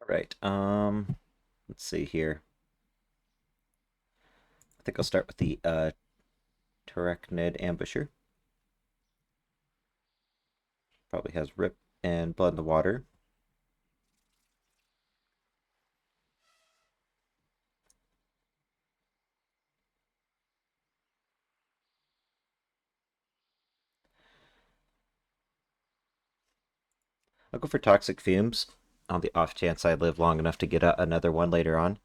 All right. Let's see here. I think I'll start with the Terracnid Ambusher. Probably has Rip and Blood in the Water. I'll go for Toxic Fumes on the off chance I live long enough to get another one later on.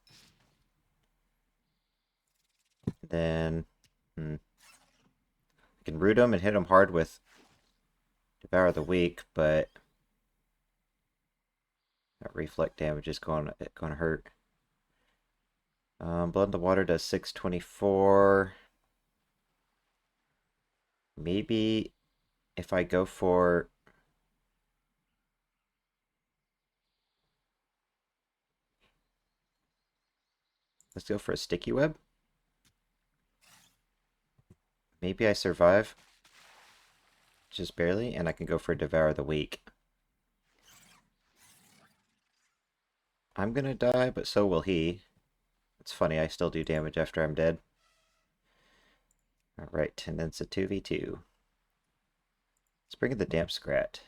Then I can root him and hit him hard with Devour the Weak, but that reflect damage is going to hurt. Blood in the Water does 624. Maybe if I go for... Let's go for a Sticky Web. Maybe I survive. Just barely, and I can go for Devour the Weak. I'm gonna die, but so will he. It's funny, I still do damage after I'm dead. Alright, and then it's a 2v2. Let's bring in the Damp Scrat.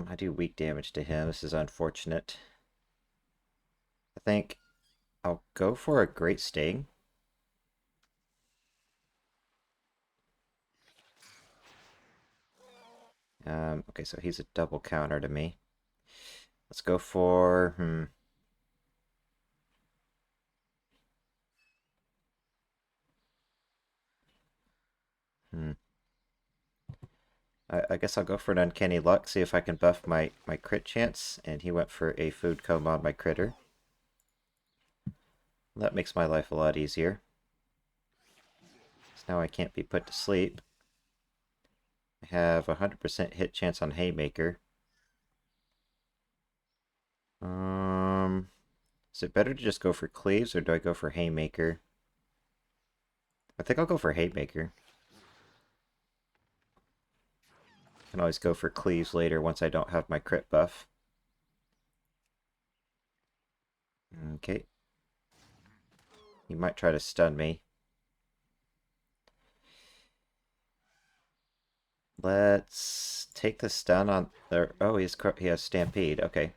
I do weak damage to him. This is unfortunate. I think I'll go for a Great Sting. Okay, so he's a double counter to me. Let's go for... I guess I'll go for an Uncanny Luck, see if I can buff my crit chance, and he went for a Food Coma on my critter. That makes my life a lot easier. So now I can't be put to sleep. I have a 100% hit chance on Haymaker. Is it better to just go for Cleaves, or do I go for Haymaker? I think I'll go for Haymaker. I can always go for Cleaves later once I don't have my crit buff. Okay. He might try to stun me. Let's take the stun on... Oh, he has Stampede. Okay.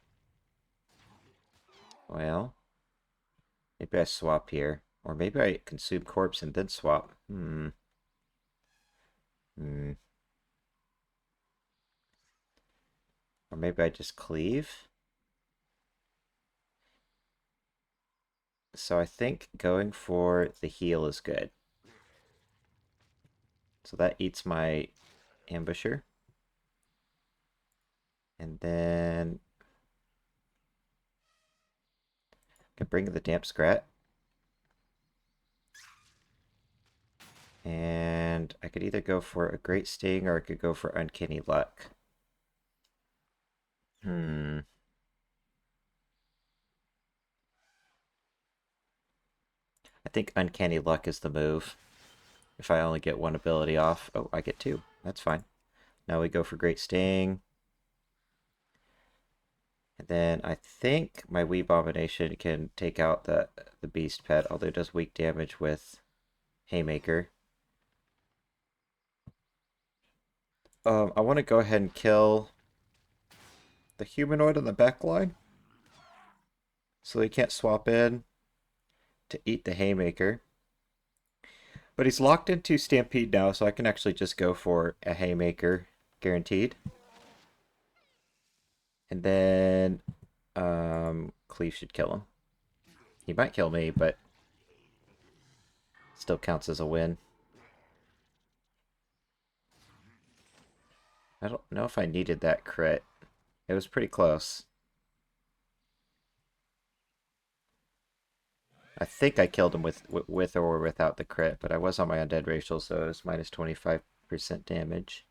Well, maybe I swap here. Or maybe I consume Corpse and then swap. Or maybe I just cleave. So I think going for the heal is good. So that eats my Ambusher. And then I can bring the Damp Scrat. And I could either go for a Great Sting or I could go for Uncanny Luck. I think Uncanny Luck is the move. If I only get one ability off. Oh, I get two. That's fine. Now we go for Great Sting. And then I think my Wee Abomination can take out the Beast Pet, although it does weak damage with Haymaker. I want to go ahead and kill the humanoid on the back line, so he can't swap in to eat the Haymaker. But he's locked into Stampede now, so I can actually just go for a Haymaker, guaranteed. And then Cleave should kill him. He might kill me, but still counts as a win. I don't know if I needed that crit. It was pretty close. I think I killed him with or without the crit, but I was on my undead racial, so it was minus 25% damage.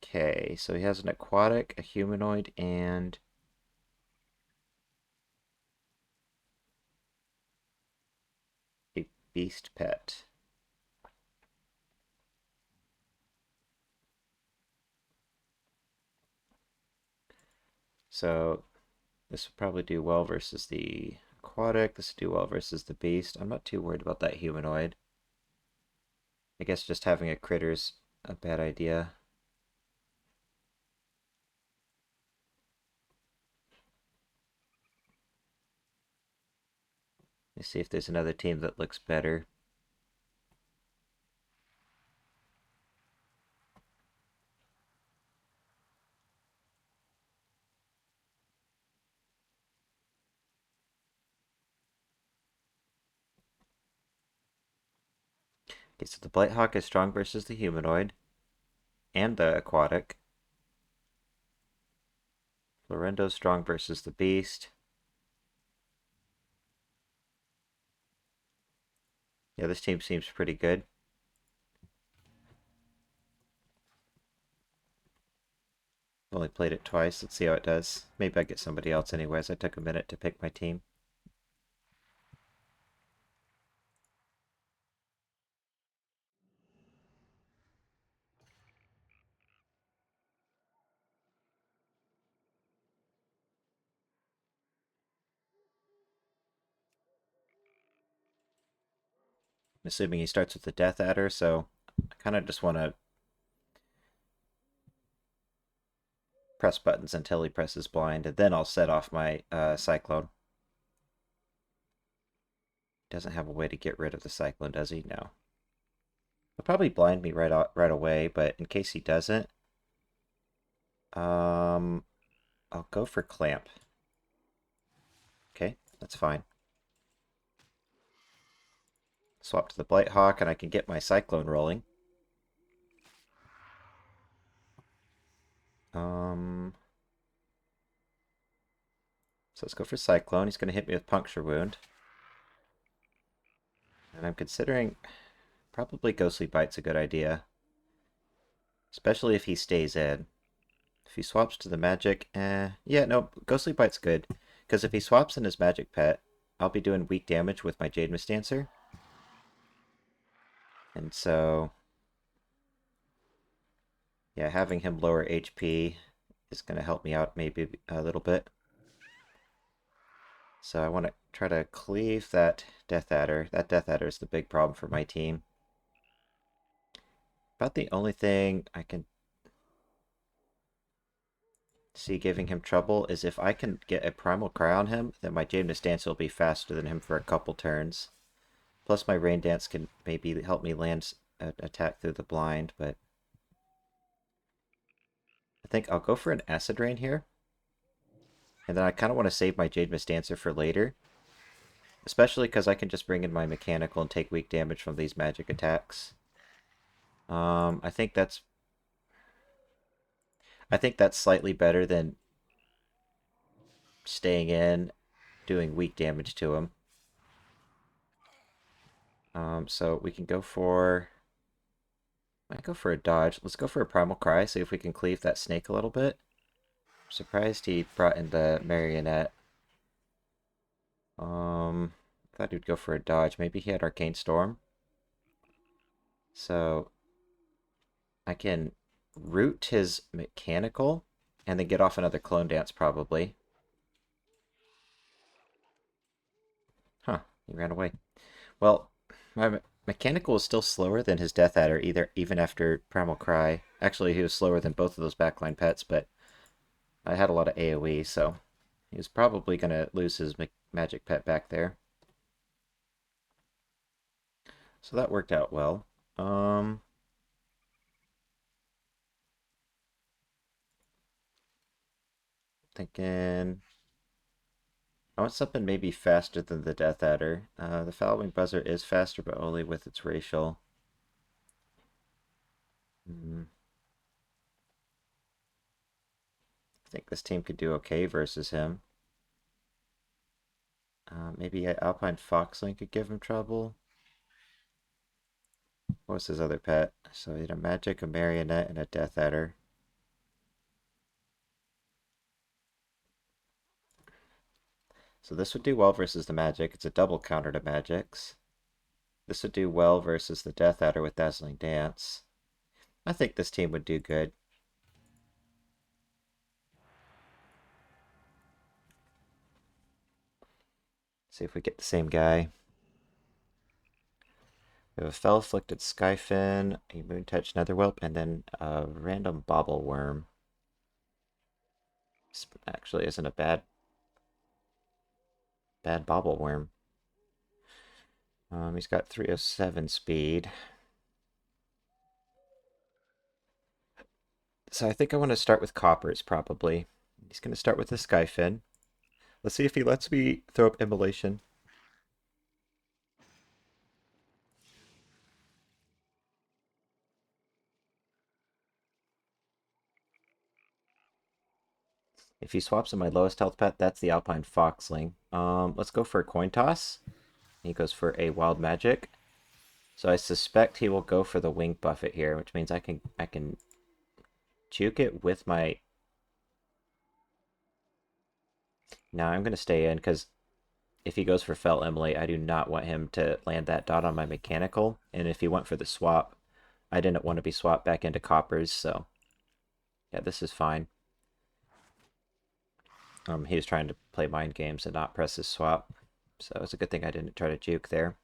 Okay, so he has an aquatic, a humanoid, and a beast pet. So this would probably do well versus the aquatic. This would do well versus the beast. I'm not too worried about that humanoid. I guess just having a critter's a bad idea. Let's see if there's another team that looks better. Okay, so the Blighthawk is strong versus the humanoid and the aquatic. Florendo's strong versus the beast. Yeah, this team seems pretty good. Only played it twice. Let's see how it does. Maybe I get somebody else anyways. I took a minute to pick my team. I'm assuming he starts with the Death Adder, so I kind of just want to press buttons until he presses blind, and then I'll set off my Cyclone. Doesn't have a way to get rid of the Cyclone, does he? No. He'll probably blind me right away, but in case he doesn't, I'll go for Clamp. Okay, that's fine. Swap to the Blighthawk, and I can get my Cyclone rolling. So let's go for Cyclone. He's going to hit me with Puncture Wound. And I'm considering probably Ghostly Bite's a good idea. Especially if he stays in. If he swaps to the magic, yeah, no, Ghostly Bite's good. Because if he swaps in his magic pet, I'll be doing weak damage with my Jade Mist Dancer. And so, yeah, having him lower HP is going to help me out maybe a little bit. So I want to try to cleave that Death Adder. That Death Adder is the big problem for my team. About the only thing I can see giving him trouble is if I can get a Primal Cry on him, then my Jade Mist Dance will be faster than him for a couple turns. Plus my Rain Dance can maybe help me land an attack through the blind, but I think I'll go for an Acid Rain here. And then I kind of want to save my Jade Mist Dancer for later. Especially because I can just bring in my Mechanical and take weak damage from these magic attacks. I think that's slightly better than staying in, doing weak damage to him. So we can go for... I go for a dodge. Let's go for a Primal Cry, see if we can cleave that snake a little bit. I'm surprised he brought in the Marionette. Thought he'd go for a dodge. Maybe he had Arcane Storm. So I can root his Mechanical and then get off another Clone Dance probably. Huh, he ran away. Well, my Mechanical is still slower than his Death Adder, even after Primal Cry. Actually, he was slower than both of those backline pets, but I had a lot of AoE, so he was probably going to lose his magic pet back there. So that worked out well. Thinking... I want something maybe faster than the Death Adder. The Following Buzzer is faster, but only with its racial. I think this team could do okay versus him. Maybe Alpine Foxling could give him trouble. What was his other pet? So he had a Magic, a Marionette, and a Death Adder. So this would do well versus the Magic. It's a double counter to Magics. This would do well versus the Death Adder with Dazzling Dance. I think this team would do good. See if we get the same guy. We have a Fell-Afflicted Skyfin, a Moontouch Netherwhelp, and then a random Bobble Worm. This actually isn't a bad Bobble Worm. He's got 307 speed. So I think I want to start with Coppers, probably. He's going to start with the Skyfin. Let's see if he lets me throw up Immolation. If he swaps in my lowest health pet, that's the Alpine Foxling. Let's go for a coin toss. He goes for a Wild Magic. So I suspect he will go for the Wing Buffet here, which means I can juke it with my... No, I'm going to stay in, because if he goes for Fell Emily, I do not want him to land that dot on my mechanical. And if he went for the swap, I didn't want to be swapped back into Coppers, so... Yeah, this is fine. He was trying to play mind games and not press his swap. So it's a good thing I didn't try to juke there.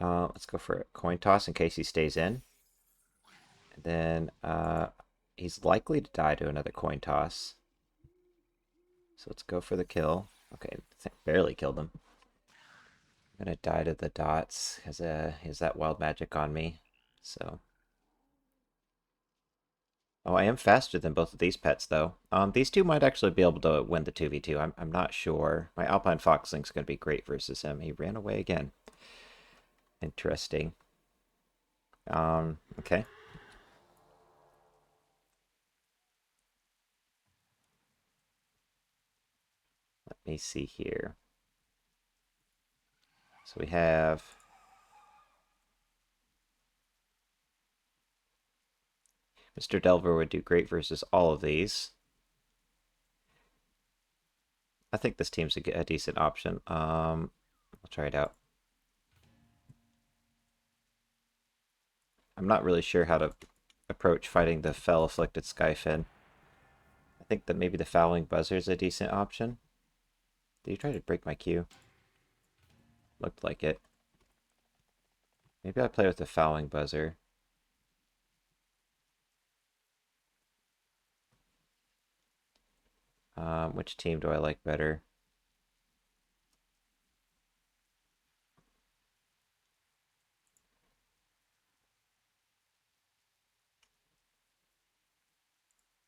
Let's go for a coin toss in case he stays in. And then he's likely to die to another coin toss. So let's go for the kill. Okay, barely killed him. I'm going to die to the dots because he has that wild magic on me. So... Oh, I am faster than both of these pets, though. These two might actually be able to win the 2v2. I'm not sure. My Alpine Foxling's going to be great versus him. He ran away again. Interesting. Okay. Let me see here. So we have... Mr. Delver would do great versus all of these. I think this team's a decent option. I'll try it out. I'm not really sure how to approach fighting the Fell-Afflicted Skyfin. I think that maybe the Fouling Buzzer is a decent option. Did you try to break my queue? Looked like it. Maybe I play with the Fouling Buzzer. Which team do I like better?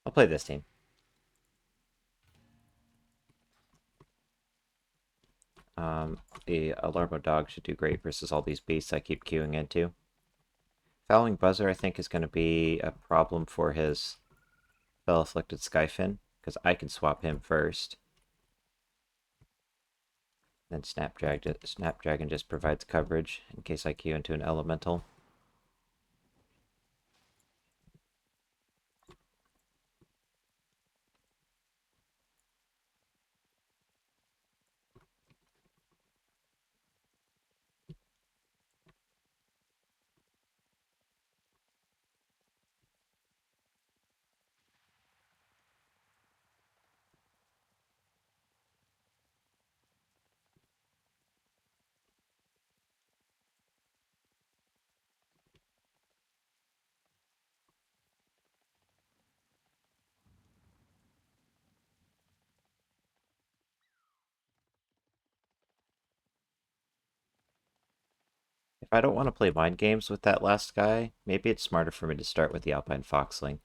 I'll play this team. The Alarmo Dog should do great versus all these beasts I keep queuing into. Fouling Buzzer, I think, is going to be a problem for his Fell-Afflicted Skyfin, because I can swap him first. Then Snapdragon just provides coverage in case I queue into an Elemental. If I don't want to play mind games with that last guy, maybe it's smarter for me to start with the Alpine Foxling.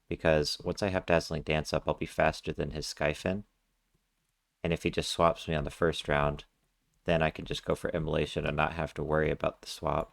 Because once I have Dazzling Dance up, I'll be faster than his Skyfin. And if he just swaps me on the first round, then I can just go for Immolation and not have to worry about the swap.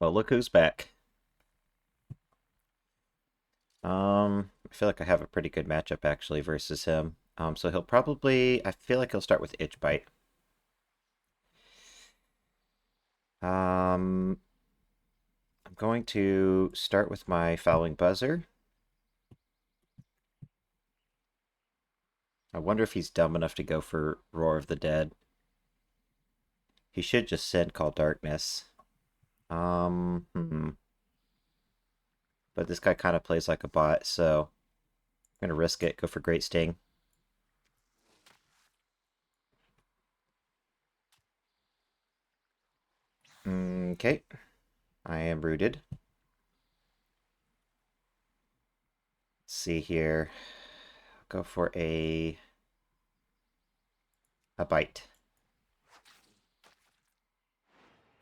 Well, look who's back. I feel like I have a pretty good matchup actually versus him. So he'll probably, I feel like he'll start with Itch Bite. I'm going to start with my Fouling Buzzer. I wonder if he's dumb enough to go for Roar of the Dead. He should just send Call Darkness. But this guy kind of plays like a bot, so I'm gonna risk it, go for Great Sting. Okay, I am rooted. Let's see here. I'll go for a bite.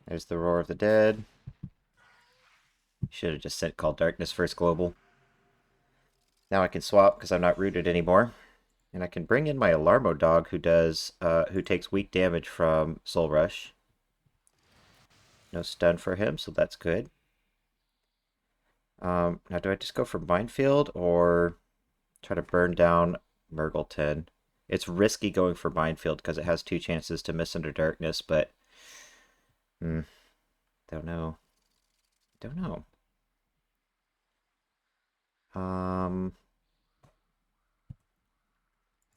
There's the Roar of the Dead. Should have just sent Call Darkness first global. Now I can swap because I'm not rooted anymore. And I can bring in my Alarmo dog who takes weak damage from Soul Rush. No stun for him, so that's good. Now do I just go for Minefield or try to burn down Murgleton? It's risky going for Minefield because it has 2 chances to miss under Darkness, but don't know. Don't know. I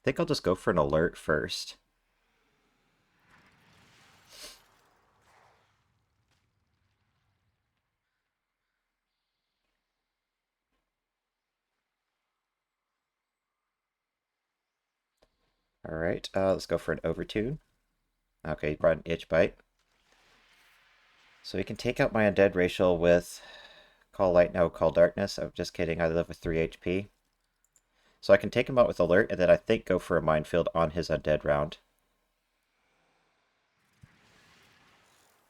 think I'll just go for an alert first. Alright, let's go for an Overtune. Okay, he brought an Itch Bite. So he can take out my Undead Racial with Call Light, no, Call Darkness. I'm just kidding, I live with 3 HP. So I can take him out with Alert, and then I think go for a Minefield on his Undead round.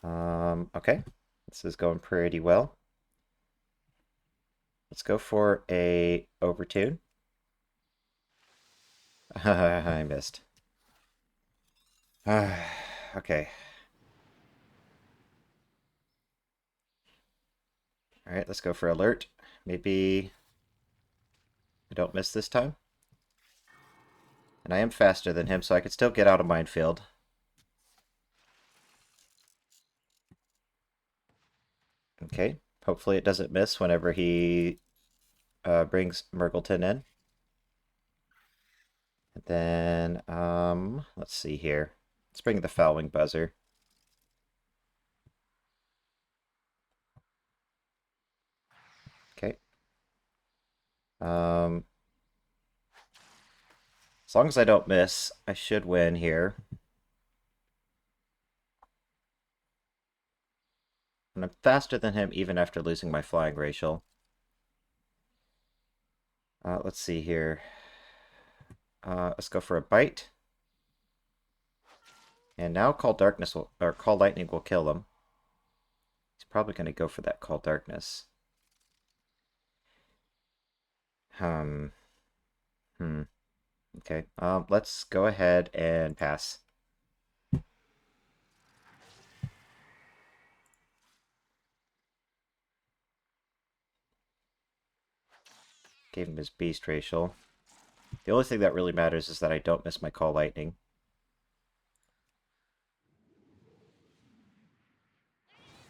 Okay. This is going pretty well. Let's go for a Overtune. I missed. Okay. Alright, let's go for Alert. Maybe I don't miss this time. And I am faster than him, so I could still get out of Minefield. Okay. Hopefully it doesn't miss whenever he brings Murgleton in. And then, let's see here. Let's bring the Fouling Buzzer. Okay. As long as I don't miss, I should win here. And I'm faster than him even after losing my Flying Racial. Let's see here. Let's go for a bite. And now Call Darkness will, or Call Lightning will kill him. He's probably going to go for that Call Darkness. Okay. Let's go ahead and pass. Gave him his Beast Racial. The only thing that really matters is that I don't miss my Call Lightning.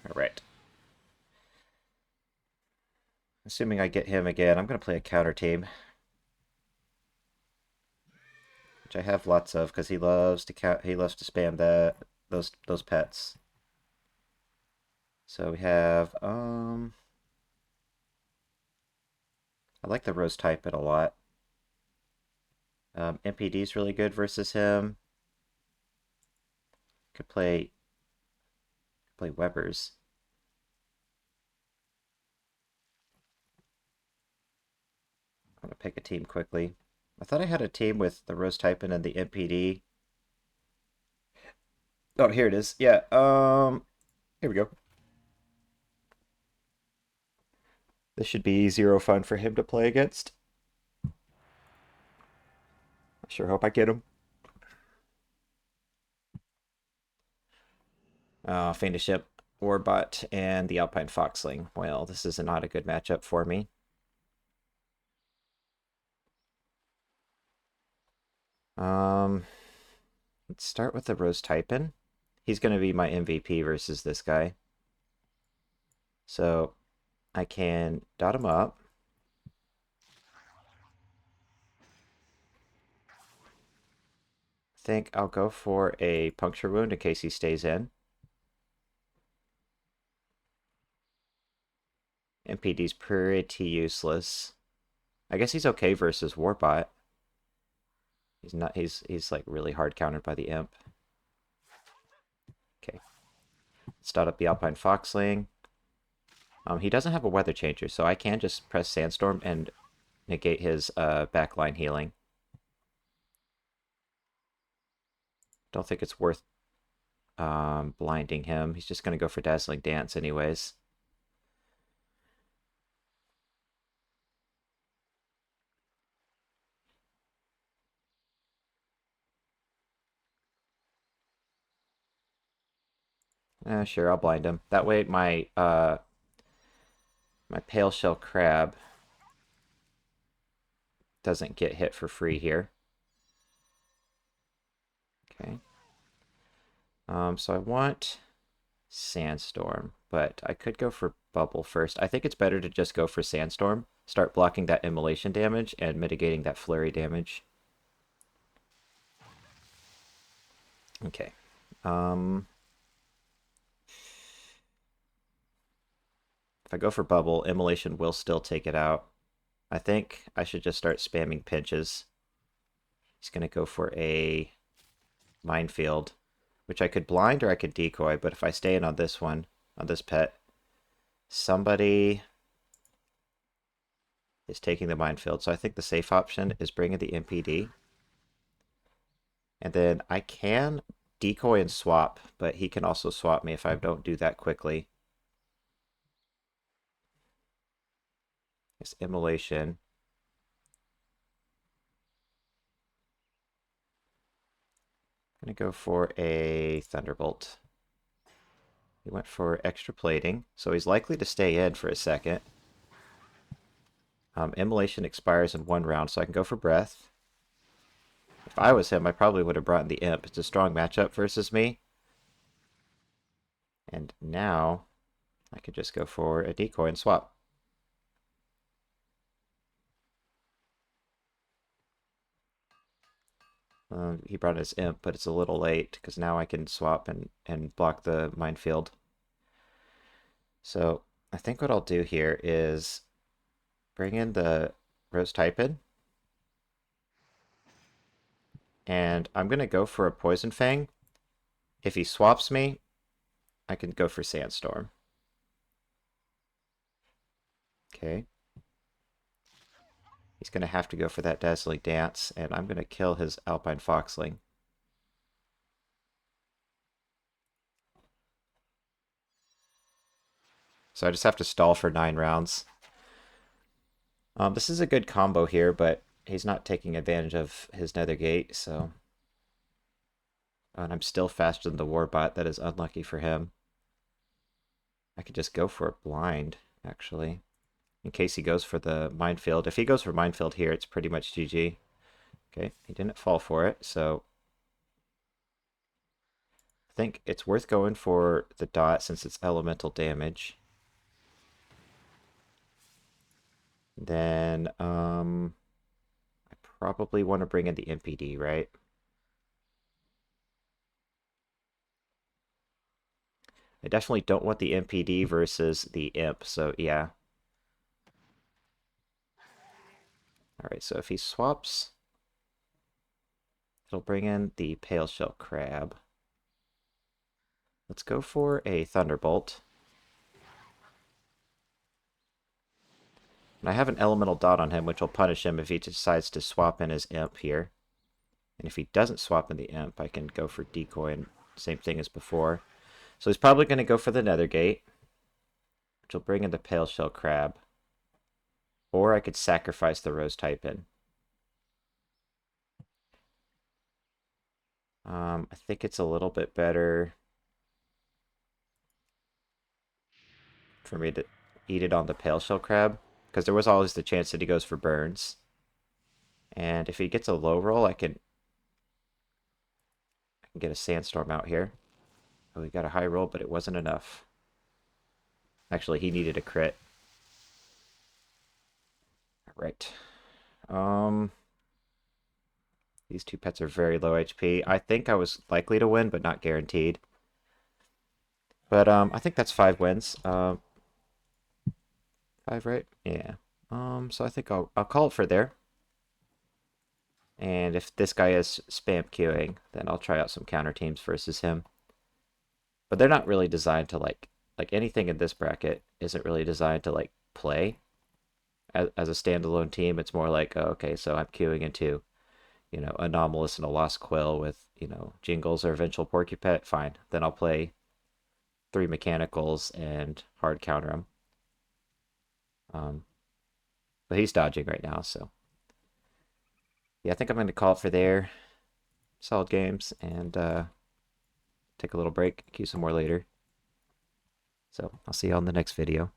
Alright. Assuming I get him again, I'm going to play a counter team. Which I have lots of because he loves to spam those pets. So we have I like the Rose type it a lot. MPD is really good versus him. Could play Webbers. I'm gonna pick a team quickly. I thought I had a team with the Rose Typin and the MPD. Oh, here it is. Yeah, here we go. This should be zero fun for him to play against. I sure hope I get him. Fiend a Ship. Warbot and the Alpine Foxling. Well, this is not a good matchup for me. Let's start with the Rosqo. He's going to be my MVP versus this guy. So I can dot him up. I think I'll go for a puncture wound in case he stays in. MPD's pretty useless. I guess he's okay versus Warbot. He's not. He's like really hard countered by the imp. Okay. Let's dot up the Alpine Foxling. He doesn't have a weather changer, so I can just press Sandstorm and negate his backline healing. Don't think it's worth blinding him. He's just going to go for Dazzling Dance anyways. Sure, I'll blind him. That way my Pale Shell Crab doesn't get hit for free here. Okay. So I want Sandstorm, but I could go for Bubble first. I think it's better to just go for Sandstorm, start blocking that immolation damage and mitigating that flurry damage. Okay. If I go for Bubble, immolation will still take it out. I think I should just start spamming pinches. He's going to go for a Minefield, which I could blind or I could decoy, but if I stay in on this one, on this pet, somebody is taking the Minefield. So I think the safe option is bringing the MPD. And then I can decoy and swap, but he can also swap me if I don't do that quickly. This immolation. I'm going to go for a Thunderbolt. He went for extra plating, so he's likely to stay in for a second. Immolation expires in 1 round, so I can go for Breath. If I was him, I probably would have brought in the Imp. It's a strong matchup versus me. And now I could just go for a decoy and swap. He brought his Imp, but it's a little late because now I can swap and block the Minefield. So I think what I'll do here is bring in the Rosqo. And I'm going to go for a Poison Fang. If he swaps me, I can go for Sandstorm. Okay. He's going to have to go for that Dazzling Dance, and I'm going to kill his Alpine Foxling. So I just have to stall for 9 rounds. This is a good combo here, but he's not taking advantage of his Nether Gate, so... And I'm still faster than the Warbot. That is unlucky for him. I could just go for a blind, actually, in case he goes for the Minefield. If he goes for Minefield here, it's pretty much GG. Okay, he didn't fall for it, so I think it's worth going for the dot since it's elemental damage. Then, I probably want to bring in the MPD, right? I definitely don't want the MPD versus the Imp, so yeah. Alright, so if he swaps, it'll bring in the Pale Shell Crab. Let's go for a Thunderbolt. And I have an Elemental Dot on him, which will punish him if he decides to swap in his Imp here. And if he doesn't swap in the Imp, I can go for Decoy and same thing as before. So he's probably going to go for the Nether Gate, which will bring in the Pale Shell Crab. Or I could sacrifice the Rosqo. I think it's a little bit better. for me to eat it on the pale shell crab, because there was always the chance that he goes for burns. And if he gets a low roll, I can get a sandstorm out here. Oh, he got a high roll, but it wasn't enough. Actually, he needed a crit. All right. These two pets are very low HP. I think I was likely to win, but not guaranteed. But I think that's 5 wins. 5, right? Yeah. So I think I'll call it for there. And if this guy is spam queuing, then I'll try out some counter teams versus him. But they're not really designed to like anything in this bracket isn't really designed to like play as a standalone team. It's more like, oh, okay, so I'm queuing into, Anomalous and a Lost Quill with, Jingles or Eventual Porcupet. Fine. Then I'll play 3 mechanicals and hard counter him. But he's dodging right now, so yeah, I think I'm going to call it for there. Solid games, and take a little break, queue some more later. So I'll see you on the next video.